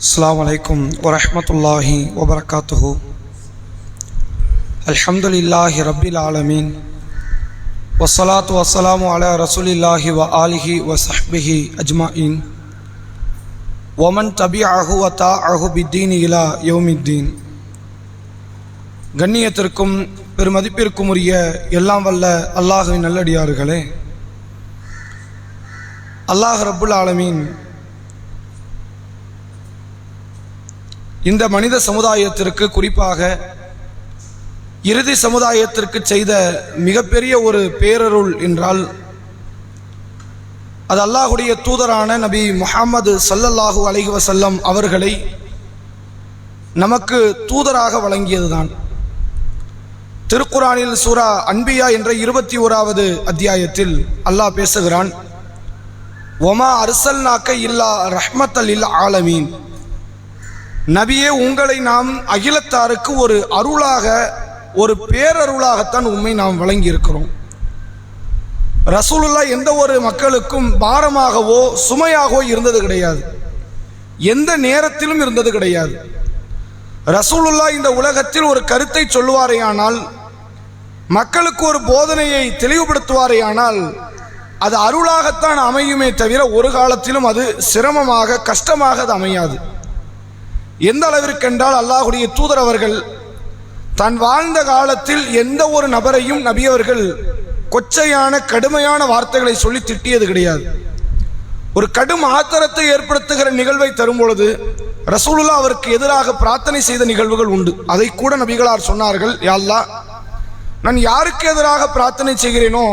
அஸ்ஸலாமு அலைக்கும் வரஹ்மத்துல்லாஹி வபரகாத்துஹு. அல்ஹம்துலில்லாஹி ரப்பில் ஆலமீன். வஸ்ஸலாத்து வஸ்ஸலாமு அலா ரசூலில்லாஹி வ ஆலிஹி வ ஸஹ்பிஹி அஜ்மாயின். வமன் தபிஅஹு வ தாஅஹு பித்தீனி இலா யௌமித்தீன். கண்ணியத்திற்கும் பெருமதிப்பிற்கும் உரிய எல்லாம் வல்ல அல்லாஹ்வின் நல்லடியார்களே, அல்லாஹ் ரப்புல் ஆலமீன் இந்த மனித சமுதாயத்திற்கு, குறிப்பாக இறுதி சமுதாயத்திற்கு செய்த மிகப்பெரிய ஒரு பேரருள் என்றால் அது அல்லாஹுடைய தூதரான நபி முஹம்மது ஸல்லல்லாஹு அலைஹி வஸல்லம் அவர்களை நமக்கு தூதராக வழங்கியதுதான். திருக்குரானில் சூரா அன்பியா என்ற 21வது அத்தியாயத்தில் அல்லாஹ் பேசுகிறான், வமா அர்சல்நாக்க இல்லா ரஹ்மத்தல் லில் ஆலமீன். நபியே, உங்களை நாம் அகிலத்தாருக்கு ஒரு அருளாக, ஒரு பேரருளாகத்தான் உண்மை நாம் வழங்கி இருக்கிறோம். ரசூலுல்லாஹ் எந்த ஒரு மக்களுக்கும் பாரமாகவோ சுமையாகவோ இருந்தது கிடையாது, எந்த நேரத்திலும் இருந்தது கிடையாது. ரசூலுல்லாஹ் இந்த உலகத்தில் ஒரு கருத்தை சொல்லுவாரேயானால், மக்களுக்கு ஒரு போதனையை தெளிவுபடுத்துவாரேயானால் அது அருளாகத்தான் அமையுமே தவிர ஒரு காலத்திலும் அது சிரமமாக, கஷ்டமாக அது அமையாது. எந்த அளவிற்கென்றால், அல்லாஹுடைய தூதர் அவர்கள் தான் வாழ்ந்த காலத்தில் எந்த ஒரு நபரையும் நபியவர்கள் கொச்சையான, கடுமையான வார்த்தைகளை சொல்லி திட்டியது கிடையாது. ஒரு கடும் ஆத்திரத்தை ஏற்படுத்துகிற நிகழ்வை தரும் பொழுது ரசூலுல்லாஹ் அவருக்கு எதிராக பிரார்த்தனை செய்த நிகழ்வுகள் உண்டு. அதை கூட நபிகளார் சொன்னார்கள், யா அல்லாஹ், நான் யாருக்கு எதிராக பிரார்த்தனை செய்கிறேனோ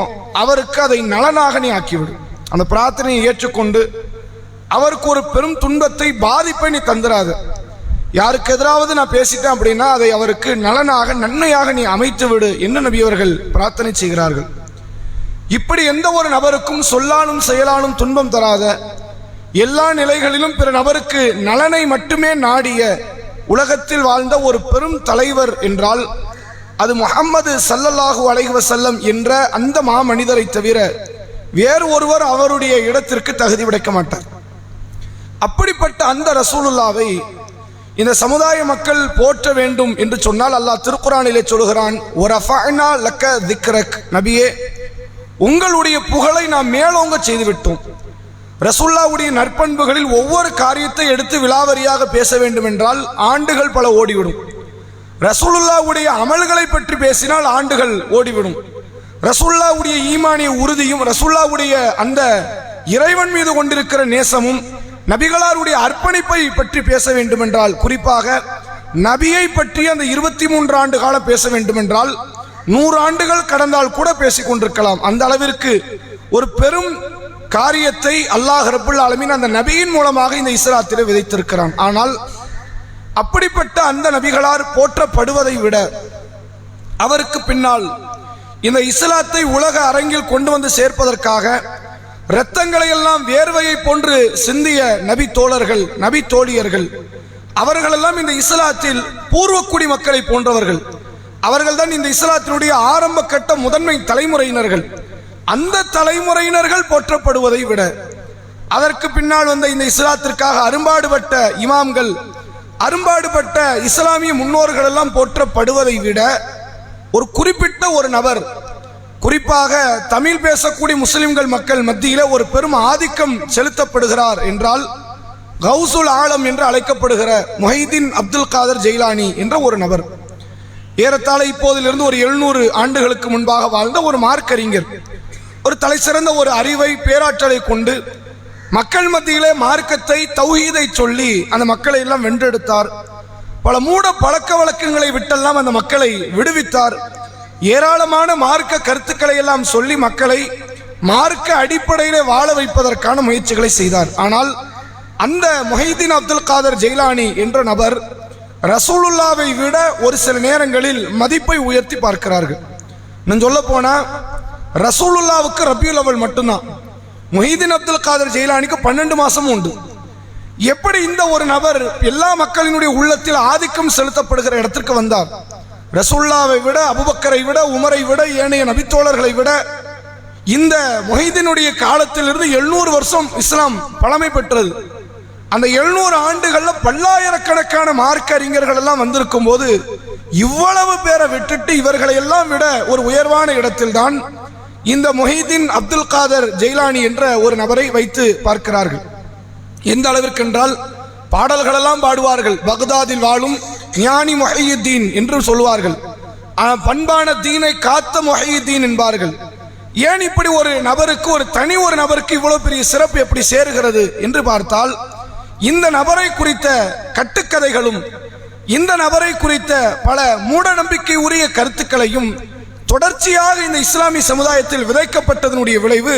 அவருக்கு அதை நலனாக நீ ஆக்கிவிடு. அந்த பிரார்த்தனையை ஏற்றுக்கொண்டு அவருக்கு ஒரு பெரும் துன்பத்தை, பாதிப்பை நீ தந்துடாத. யாருக்கு எதிராவது நான் பேசிட்டேன் அப்படின்னா அதை அவருக்கு நலனாக, நன்மையாக நீ அமைத்து விடு என்று நபி அவர்கள் பிரார்த்தனை செய்கிறார்கள். இப்படி எந்த ஒரு நபருக்கும் சொல்லாலும் செயலாலும் துன்பம் தராத, எல்லா நிலைகளிலும் பிற நபருக்கு நலனை மட்டுமே நாடிய உலகத்தில் வாழ்ந்த ஒரு பெரும் தலைவர் என்றால் அது முஹம்மது ஸல்லல்லாஹு அலைஹி வஸல்லம் என்ற அந்த மாமனிதரை தவிர வேறு ஒருவர் அவருடைய இடத்திற்கு தகுதி படைக்க மாட்டார். அப்படிப்பட்ட அந்த ரசூலுல்லாவை இந்த சமுதாய மக்கள் போற்ற வேண்டும் என்று சொன்னால் அல்லாஹ் திருக்குரானிலே சொல்கிறான், வரஃபஅனா லக திக்ரக். நபியே, உங்களுடைய புகழை நாம் மேலோங்க செய்துவிட்டோம். ரசூலுல்லாஹ்வுடைய நற்பண்புகளில் ஒவ்வொரு காரியத்தை எடுத்து விலாவரியாக பேச வேண்டும் என்றால் ஆண்டுகள் பல ஓடிவிடும். ரசூலுல்லாஹ்வுடைய அமல்களை பற்றி பேசினால் ஆண்டுகள் ஓடிவிடும். ரசூலுல்லாஹ்வுடைய ஈமானிய உறுதியும், ரசூலுல்லாஹ்வுடைய அந்த இறைவன் மீது கொண்டிருக்கிற நேசமும், நபிகளாருடைய அர்ப்பணிப்பை பற்றி பேச வேண்டும் என்றால், குறிப்பாக நபியை பற்றி அந்த 23 ஆண்டு காலம் பேச வேண்டும் என்றால் 100 ஆண்டுகள் கடந்தால் கூட பேசிக் கொண்டிருக்கலாம். அந்த அளவிற்கு ஒரு பெரும் காரியத்தை அல்லாஹ் ரப்புல் ஆலமீன் அந்த நபியின் மூலமாக இந்த இஸ்லாத்திலே விதைத்திருக்கிறான். ஆனால் அப்படிப்பட்ட அந்த நபிகளார் போற்றப்படுவதை விட அவருக்கு பின்னால் இந்த இஸ்லாத்தை உலக அரங்கில் கொண்டு வந்து சேர்ப்பதற்காக இரத்தங்களை எல்லாம் வேர்வையை போன்று சிந்திய நபி தோழர்கள், நபி தோழியர்கள், அவர்களெல்லாம் இந்த இஸ்லாத்தில் பூர்வக்குடி மக்களை போன்றவர்கள். அவர்கள்தான் இந்த இஸ்லாத்தினுடைய ஆரம்ப கட்ட முதன்மை தலைமுறையினர்கள். அந்த தலைமுறையினர்கள் போற்றப்படுவதை விட அதற்கு பின்னால் வந்த இந்த இஸ்லாத்திற்காக அரும்பாடுபட்ட இமாம்கள், அரும்பாடுபட்ட இஸ்லாமிய முன்னோர்கள் எல்லாம் போற்றப்படுவதை விட ஒரு குறிப்பிட்ட ஒரு நபர், குறிப்பாக தமிழ் பேசக்கூடிய முஸ்லிம்கள் மக்கள் மத்தியில ஒரு பெரும் ஆதிக்கம் செலுத்தப்படுகிறார் என்றால் கௌசுல் ஆலம் என்று அழைக்கப்படுகிற முஹைதீன் அப்துல் காதர் ஜெயிலானி என்ற ஒரு நபர். ஏறத்தாழ இப்போதிலிருந்து ஒரு 700 ஆண்டுகளுக்கு முன்பாக வாழ்ந்த ஒரு மார்க்கறிஞர். ஒரு தலை சிறந்த ஒரு அறிவை, பேராற்றலை கொண்டு மக்கள் மத்தியிலே மார்க்கத்தை, தௌஹீதை சொல்லி அந்த மக்களை எல்லாம் வென்றெடுத்தார். பல மூட பழக்க வழக்கங்களை விட்டெல்லாம் அந்த மக்களை விடுவித்தார். ஏராளமான மார்க்க கருத்துக்களை எல்லாம் சொல்லி மக்களை மார்க்க அடிப்படையிலே வாழ வைப்பதற்கான முயற்சிகளை செய்தார். ஆனால் அந்த முஹைதீன் அப்துல் காதர் ஜெயிலானி என்ற நபர் ரசூலுல்லாவை விட ஒரு சில நேரங்களில் மதிப்பை உயர்த்தி பார்க்கிறார்கள். நான் சொல்ல போனா ரசூலுல்லாவுக்கு ரபியுல் அவல் மட்டும்தான், முஹைதீன் அப்துல் காதர் ஜெயிலானிக்கு 12 மாசமும் உண்டு. எப்படி இந்த ஒரு நபர் எல்லா மக்களினுடைய உள்ளத்தில் ஆதிக்கம் செலுத்தப்படுகிற இடத்திற்கு வந்தார்? ரசூலுல்லாவை விட, அபூபக்கரை விட, உமரை விட, ஏனைய நபித்தோழர்களை விட இந்த முஹைதீனுடைய காலத்திலிருந்து 700 வருஷம் இஸ்லாம் பழமை பெற்றது. அந்த 700 ஆண்டுகள்ல பல்லாயிரக்கணக்கான மார்க்க அறிஞர்கள் எல்லாம் வந்திருக்கும் போது இவ்வளவு பேரை விட்டுட்டு இவர்களை எல்லாம் விட ஒரு உயர்வான இடத்தில் தான் இந்த முஹைதீன் அப்துல் காதர் ஜெயிலானி என்ற ஒரு நபரை வைத்து பார்க்கிறார்கள். எந்த அளவிற்கு என்றால் பாடல்கள் எல்லாம் பாடுவார்கள். பக்தாதில் வாழும் ஞானி முஹையுத்தீன் என்று சொல்வார்கள். பண்பான தீனை காத்த முஹையுத்தீன் என்பார்கள். ஏன் இப்படி ஒரு நபருக்கு, ஒரு தனி ஒரு நபருக்கு இவ்வளவு பெரிய சிறப்பு எப்படி சேருகிறது என்று பார்த்தால், இந்த நபரை குறித்த கட்டுக்கதைகளும் இந்த நபரை குறித்த பல மூட நம்பிக்கை உரிய கருத்துக்களையும் தொடர்ச்சியாக இந்த இஸ்லாமிய சமுதாயத்தில் விதைக்கப்பட்டதனுடைய விளைவு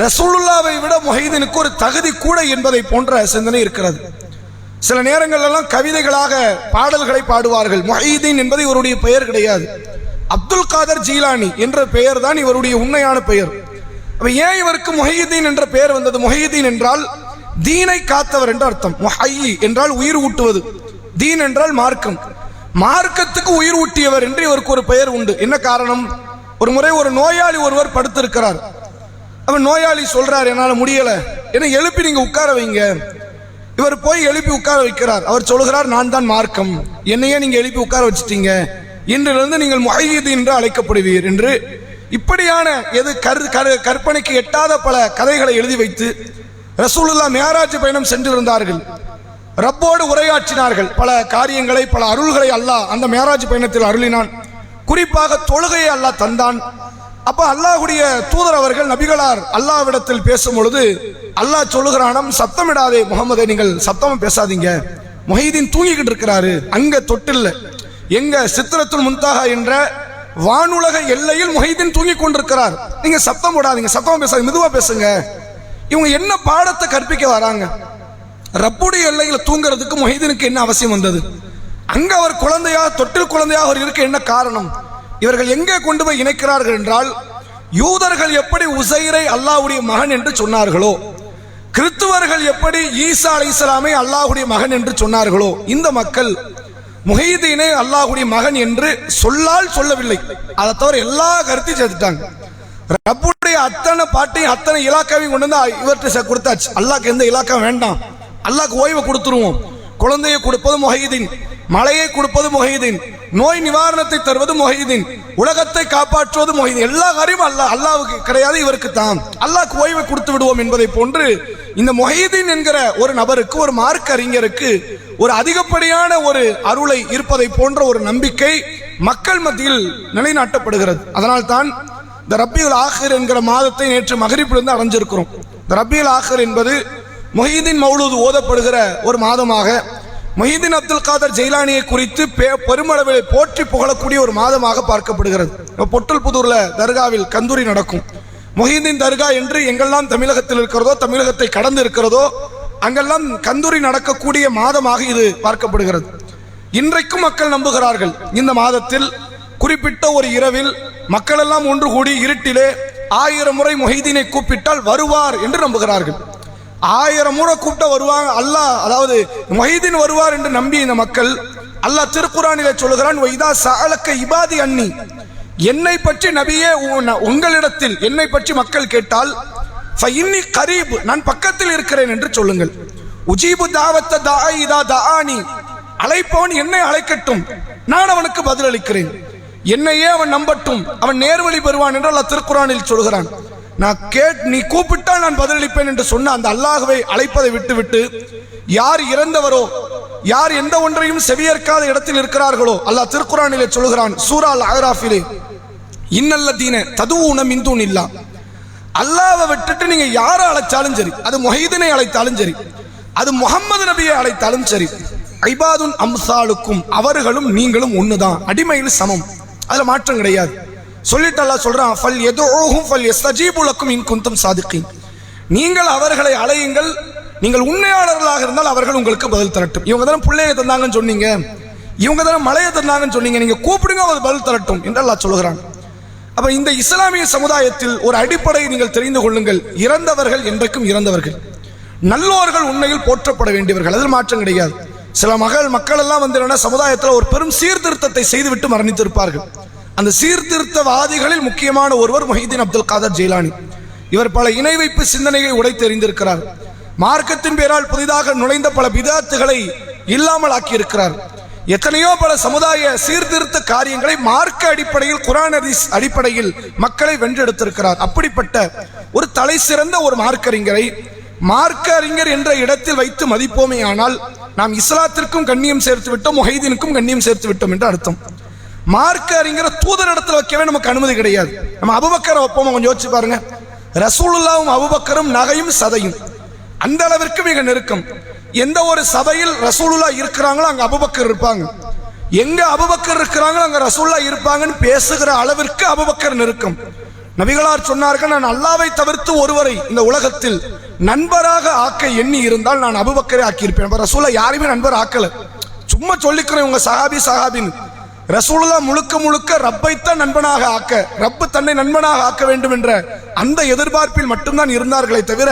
ரசூலுல்லாவை விட முஹைதீனுக்கு ஒரு தகுதி கூட என்பதை போன்ற சிந்தனை இருக்கிறது. சில நேரங்கள் எல்லாம் கவிதைகளாக பாடல்களை பாடுவார்கள். முஹைதீன் என்பது இவருடைய பெயர் கிடையாது, அப்துல் காதர் ஜீலானி என்ற பெயர் தான் இவருடைய உண்மையான பெயர். அப்ப ஏன் இவருக்கு முஹைதீன் என்ற பெயர் வந்தது? முஹைதீன் என்றால் தீனை காத்தவர் என்று அர்த்தம். முஹையி என்றால் உயிர் ஊட்டுவது, தீன் என்றால் மார்க்கம், மார்க்கத்துக்கு உயிர் ஊட்டியவர் என்று இவருக்கு ஒரு பெயர் உண்டு. என்ன காரணம்? ஒரு முறை ஒரு நோயாளி ஒருவர் படுத்திருக்கிறார். அவன் நோயாளி சொல்றார், என்னால முடியல, என்ன எழுப்பி நீங்க உட்கார வைங்க. இவர் போய் எழுப்பி உட்கார வைக்கிறார். அவர் சொல்கிறார், நான் தான் மார்க்கம், என்னையே நீங்க எழுப்பி உட்கார வச்சுட்டீங்க, இன்றிலிருந்து நீங்கள் முஹைதீன் என்று அழைக்கப்படுவீர் என்று இப்படியான கற்பனைக்கு எட்டாத பல கதைகளை எழுதி வைத்து ரசூலுல்லாஹ் மிஅராஜ் பயணம் சென்றிருந்தார்கள். ரப்போடு உரையாற்றினார்கள். பல காரியங்களை, பல அருள்களை அல்லாஹ் அந்த மிஅராஜ் பயணத்தில் அருளினான். குறிப்பாக தொழுகையை அல்லாஹ் தந்தான். அப்ப அல்லாஹ்வுடைய தூதர் அவர்கள் நபிகளார் அல்லாஹ்விடத்தில் பேசும் பொழுது அல்லாஹ் சொல்லுகிறானாம், சத்தமிடாதே முகமதே, நீங்கள் சத்தமா பேசாதீங்க, முஹைதீன் தூங்கிக்கிட்டு இருக்கிறாரு, அங்க தொட்டில்ல, எங்க சித்ரத்துல் முன்தஹா என்ற வானுலக எல்லையில் முஹைதீன் தூங்கி கொண்டிருக்கிறார், நீங்க சத்தம் போடாதீங்க, சத்தமா பேசாதீங்க, மெதுவா பேசுங்க. இவங்க என்ன பாடத்தை கற்பிக்க வராங்க? ரப்புடைய எல்லையில தூங்குறதுக்கு முஹைதீனுக்கு என்ன அவசியம் வந்தது? அங்க அவர் குழந்தையா, தொட்டில் குழந்தையாக அவர் இருக்க என்ன காரணம்? இவர்கள் எங்கே கொண்டு போய் இணைக்கிறார்கள் என்றால், யூதர்கள் எப்படி உசைரை அல்லாஹ்வுடைய மகன் என்று சொன்னார்களோ, கிறிஸ்துவர்கள் எப்படி ஈசா அலைஹிஸ்ஸலாமை அல்லாஹ்வுடைய மகன் என்று சொன்னார்களோ, இந்த மக்கள் முஹைதீனை அல்லாஹ்வுடைய மகன் என்று சொல்லால் சொல்லவில்லை. அதை தவிர எல்லா கருத்தையும் சேர்த்துட்டாங்க. ரப்புடைய அத்தனை பாட்டையும் அத்தனை இலாக்காவையும் கொண்டு வந்து இவர்கிட்ட கொடுத்தாச்சு. அல்லாஹ்க்கு எந்த இலாக்கா வேண்டாம், அல்லாஹ்க்கு ஓய்வை கொடுத்துருவோம். குழந்தையை கொடுப்பது முஹைதீன், மழையை கொடுப்பது முஹைதீன், நோய் நிவாரணத்தை தருவது முஹைதீன், உலகத்தை காப்பாற்றுவது முஹைதீன், எல்லா காரியமும் அல்லாஹ்வுக்கு கிடையாது, இவருக்கு தான். அல்லாஹ்க்கு ஓய்வை கொடுத்து விடுவோம் என்பதை போன்று இந்த முஹைதீன் என்கிற ஒரு நபருக்கு, ஒரு மார்க்க அறிஞருக்கு ஒரு அதிகப்படியான ஒரு அருளை இருப்பதை போன்ற ஒரு நம்பிக்கை மக்கள் மத்தியில் நிலைநாட்டப்படுகிறது. அதனால் தான் இந்த ரபியுல் ஆஹிர் என்கிற மாதத்தை நேற்று மகரிப்பிலிருந்து அடைஞ்சிருக்கிறோம். இந்த ரபியுல் ஆஹிர் என்பது முஹைதீன் மௌலூத் ஓதப்படுகிற ஒரு மாதமாக, முஹைதீன் அப்துல் காதர் ஜெயிலானியை குறித்து பெருமளவில் போற்றி புகழக்கூடிய ஒரு மாதமாக பார்க்கப்படுகிறது. பொட்டல் புதூர்ல தர்காவில் கந்தூரி நடக்கும். முஹைதீன் தர்கா என்று எங்கெல்லாம் தமிழகத்தில் இருக்கிறதோ, தமிழகத்தை கடந்து இருக்கிறதோ, அங்கெல்லாம் கந்தூரி நடக்கக்கூடிய மாதமாக இது பார்க்கப்படுகிறது. இன்றைக்கும் மக்கள் நம்புகிறார்கள், இந்த மாதத்தில் குறிப்பிட்ட ஒரு இரவில் மக்கள் எல்லாம் ஒன்று கூடி இருட்டிலே 1000 முறை முஹைதீனை கூப்பிட்டால் வருவார் என்று நம்புகிறார்கள். 1000 முறை கூப்பிட்ட வருவாங்க அல்லாஹ், அதாவது முஹைதீன் வருவார் என்று நம்பி இந்த மக்கள், அல்லாஹ் திருக்குர்ஆனிலே சொல்கிறான், வைதா சஅலக இபாதி அன்னி, என்னை பற்றி நபியே உங்களிடத்தில் என்னை பற்றி மக்கள் கேட்டால், ஃபஇன்னி கரீப், நான் பக்கத்தில் இருக்கிறேன் என்று சொல்லுங்கள். உஜீபு தாவத்த தாஇ இதா தஆனி, அழைப்பவன் என்னை அழைக்கட்டும், நான் அவனுக்கு பதில் அளிக்கிறேன். என்னையே அவன் நம்பட்டும், அவன் நேர்வழி பெறுவான் என்று அல்லாஹ் திருக்குர்ஆனில் சொல்கிறான். நீ கூப்பிட்டால் நான் பதிலளிப்பேன் என்று சொன்ன அந்த அல்லாஹ்வை அழைப்பதை விட்டுவிட்டு யார் இறந்தவரோ, யார் எந்த ஒன்றையும் செவியேற்காத இடத்தில் இருக்கிறார்களோ, அல்லாஹ் திருக்குர்ஆனிலே சொல்கிறான் சூரா அல் அஹ்ராஃபிலே, இன்னல்லதீன ததுஊன மின் தூனில்லா, அல்லாஹ்வை விட்டுட்டு நீங்க யாரை அழைச்சாலும் சரி, அது முஹைதீனை அழைத்தாலும் சரி, அது முஹம்மது நபியை அழைத்தாலும் சரி, ஐபாதுன் அம்சாலுக்கும், அவர்களும் நீங்களும் ஒண்ணுதான், அடிமையில் சமம், அதுல மாற்றம் கிடையாது. சொல்லிட்டு அல்லாஹ் சொல்றான், ஃபல் யதுஊஹும் ஃபல் யஸ்தஜீபு லக்கும் இன் குன்தும் சாதிகீன், நீங்கள் அவர்களை அழையுங்கள், நீங்கள் உண்மையாளர்களாக இருந்தால் அவர்கள் உங்களுக்கு பதில் தரட்டும். இவங்க தானே பிள்ளையை தந்தாங்கன்னு சொன்னீங்க, இவங்க தானே மலையை தந்தாங்கன்னு சொன்னீங்க, நீங்க கூப்பிடுங்க, அவர் பதில் தரட்டும் என்று அல்லாஹ் சொல்கிறான். அப்ப இந்த இஸ்லாமிய சமுதாயத்தில் ஒரு அடிப்படையை நீங்கள் தெரிந்து கொள்ளுங்கள், இறந்தவர்கள் என்றைக்கும் இறந்தவர்கள், நல்லோர்கள் உண்மையில் போற்றப்பட வேண்டியவர்கள், அதில் மாற்றம் கிடையாது. சில மக்கள் எல்லாம் வந்து சமுதாயத்தில் ஒரு பெரும் சீர்திருத்தத்தை செய்துவிட்டு மரணித்திருப்பார்கள். அந்த சீர்திருத்தவாதிகளில் முக்கியமான ஒருவர் முஹைதீன் அப்துல் காதர் ஜெயிலானி. இவர் பல இணை வைப்பு சிந்தனையை உடைத்து எறிந்திருக்கிறார். மார்க்கத்தின் பேரால் புதிதாக நுழைந்த பல பிதாத்துகளை இல்லாமல் ஆக்கியிருக்கிறார். எத்தனையோ பல சமுதாய சீர்திருத்த காரியங்களை மார்க்க அடிப்படையில், குர்ஆன் ஹதீஸ் அடிப்படையில் மக்களை வென்றெடுத்திருக்கிறார். அப்படிப்பட்ட ஒரு தலை சிறந்த ஒரு மார்க்க அறிஞர் என்ற இடத்தில் வைத்து மதிப்போமே ஆனால் நாம் இஸ்லாத்திற்கும் கண்ணியம் சேர்த்து விட்டோம், முஹைதீனுக்கும் கண்ணியம் சேர்த்து விட்டோம் என்று அர்த்தம். மார்க்க அறிஞரை தூதர் இடத்துல வைக்கவே நமக்கு அனுமதி கிடையாது. நம்ம அபூபக்கரை வைப்போம், கொஞ்சம் யோசிச்சு பாருங்க. ரசூலுல்லாஹும் அபூபக்கரும் நகையும் சதையும், அந்த அளவிற்கு மிக நெருக்கம். எந்த ஒரு சபையில் ரசூலுல்லாஹ் இருக்கிறாங்களோ அங்க அபூபக்கர் இருப்பாங்க, எங்க அபூபக்கர் இருக்கிறாங்களோ அங்க ரசூலுல்லாஹ் இருப்பாங்கன்னு பேசுகிற அளவிற்கு அபூபக்கர் நெருக்கம். நபிகளார் சொன்னார்கள், நான் அல்லாஹ்வை தவிர்த்து ஒருவரை இந்த உலகத்தில் நண்பராக ஆக்க எண்ணி இருந்தால் நான் அபூபக்கரை ஆக்கியிருப்பேன். ரசூலுல்லாஹ் யாரையுமே நண்பர் ஆக்கல, சும்மா சொல்லிக்கிறேன் உங்க சஹாபின்னு. ரசூலுல்லாஹ் முழுக்க முழுக்க ரப்பைத்தான் நண்பனாக ஆக்க, ரப்பு தன்னை நண்பனாக ஆக்க வேண்டும் என்ற அந்த எதிர்பார்ப்பில் மட்டும்தான் இருந்தார்களே தவிர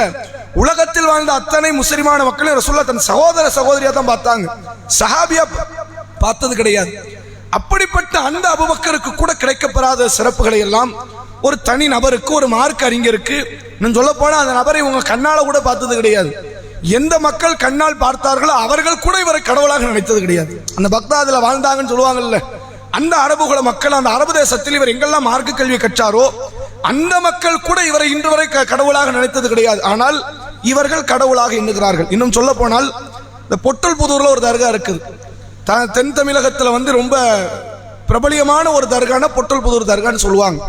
உலகத்தில் வாழ்ந்த அத்தனை முஸ்லிமான மக்களையும் ரசூலுல்லாஹ் தன் சகோதரியா தான் பார்த்தாங்க, சஹாபியா பார்த்தது கிடையாது. அப்படிப்பட்ட அந்த அபூபக்கருக்கு கூட கிடைக்கப்பெறாத சிறப்புகளை எல்லாம் ஒரு தனி நபருக்கு, ஒரு மார்க்க அறிஞருக்கு, நான் சொல்ல போனா அந்த நபரை உங்க கண்ணால கூட பார்த்தது கிடையாது. எந்த மக்கள் கண்ணால் பார்த்தார்களோ அவர்கள் கூட இவரை கடவுளாக நினைத்தது கிடையாது. அந்த பக்தாதுல வாழ்ந்தாங்கன்னு சொல்லுவாங்கல்ல, அந்த அரபுகுல மக்கள், அந்த அரபு தேசத்தில் இவர் எங்கெல்லாம் மார்க்க கல்வி கற்றாரோ அந்த மக்கள் கூட இவரை இன்று வரை கடவுளாக நினைத்தது கிடையாது. ஆனால் இவர்கள் கடவுளாக எண்ணுகிறார்கள். இன்னும் சொல்ல போனால் இந்த பொட்டல் புதூர்ல ஒரு தர்கா இருக்குது. தென் தமிழகத்தில் ரொம்ப பிரபலியமான ஒரு தர்கான பொட்டல் புதூர் தர்கான்னு சொல்லுவாங்க.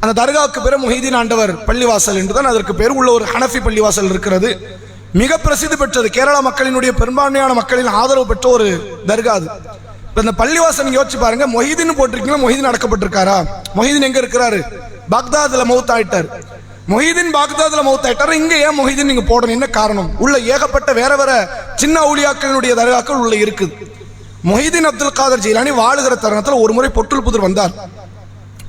அந்த தர்காவுக்கு பேர் முஹைதீன் ஆண்டவர் பள்ளிவாசல் என்றுதான் அதற்கு பேர். உள்ள ஒரு ஹனஃபி பள்ளிவாசல் இருக்கிறது, மிக பிரசித்தி பெற்றது. கேரளா மக்களினுடைய பெரும்பான்மையான மக்களின் ஆதரவு பெற்ற ஒரு தர்கா அது. இந்த பள்ளிவாசல் யோசிச்சு பாருங்க, மொஹிதீன் போட்டிருக்கீங்களா, மொஹிதீன் அடக்கப்பட்டிருக்காரா? மொஹிதீன் எங்க இருக்கிறாரு? பாக்தாதுல மௌத் ஆயிட்டார். மொஹிதீன் பாக்தாதுல மௌத் ஆயிட்டார். இங்க ஏன் மொஹிதீன் நீங்க போடணும், என்ன காரணம்? உள்ள ஏகப்பட்ட வேற வேற சின்ன அவுலியாக்களினுடைய தர்காக்கள் உள்ள இருக்குது. மொஹிதீன் அப்துல் காதர் ஜீலானி வாழுகிற தருணத்தில் ஒரு முறை பொட்டல் புதூர் வந்தார்.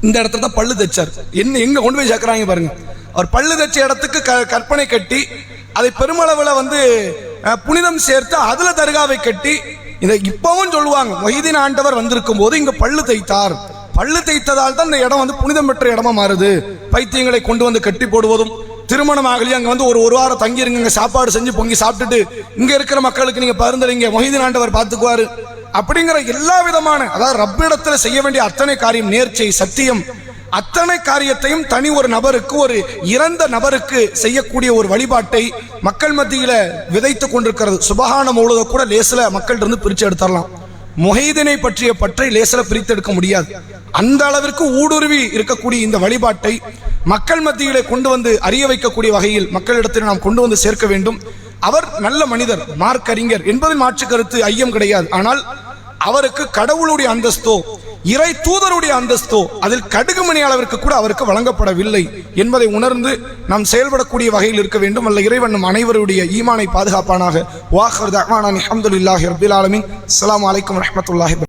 இந்த இடத்துல தான் பல்லு தைச்சார். என்ன எங்க கொண்டு போய் சேர்க்கிறாங்க பாருங்க. அவர் பல்லு தைச்ச இடத்துக்கு கற்பனை கட்டி அதை பெருமளவில் புனிதம் சேர்த்து அதுல தர்காவை கட்டி, இதை இப்பவும் சொல்லுவாங்க, மொஹிதீன் ஆண்டவர் வந்திருக்கும் போது இங்க பல்லு தைத்தார், பல்லு தைத்ததால் தான் இந்த இடம் புனிதம் பெற்ற இடமா மாறுது. பைத்தியங்களை கொண்டு வந்து கட்டி போடுவதும், திருமணம் ஆகலையே அங்க ஒரு வாரம் தங்கிருங்க, சாப்பாடு செஞ்சு பொங்கி சாப்பிட்டுட்டு இங்க இருக்கிற மக்களுக்கு நீங்க பரிந்துரைங்க, மொஹிதீன் ஆண்டவர் பார்த்துக்குவாரு அப்படிங்கிற எல்லா விதமான, அதாவது ரப்பிடத்துல செய்ய வேண்டிய அத்தனை காரியம், நேர்ச்சை, சத்தியம், அத்தனை காரியத்தையும் தனி ஒரு நபருக்கு, ஒரு இறந்த நபருக்கு செய்யக்கூடிய ஒரு வழிபாட்டை மக்கள் மத்தியில விதைத்து கொண்டிருக்கிறது. சுபஹான மௌலுத கூட லேசில மக்கள் இருந்து பிரிச்சு எடுத்துடலாம். முஹைதீனை பற்றிய பற்றை லேசில பிரித்து எடுக்க முடியாது. அந்த அளவிற்கு ஊடுருவி இருக்கக்கூடிய இந்த வழிபாட்டை மக்கள் மத்தியிலே கொண்டு வந்து அறிய வைக்கக்கூடிய வகையில் மக்களிடத்தில் நாம் கொண்டு வந்து சேர்க்க வேண்டும். அவர் நல்ல மனிதர், மார்க்க அறிஞர் என்பதில் மாற்று கருத்து ஐயம் கிடையாது. ஆனால் அவருக்கு கடவுளுடைய அந்தஸ்தோ இறை தூதருடைய அந்தஸ்தோ அதில் கடுகுமணி அளவிற்கு கூட அவருக்கு வழங்கப்படவில்லை என்பதை உணர்ந்து நாம் செயல்படக்கூடிய வகையில் இருக்க வேண்டும். அல்ல இறைவன் நம் அனைவருடைய ஈமானை பாதுகாப்பானாக. வாஹிர் தஅவானா அல்ஹம்துலில்லாஹி ரப்பில் ஆலமீன். அஸ்ஸலாமு அலைக்கும் வரஹ்மத்துல்லாஹி.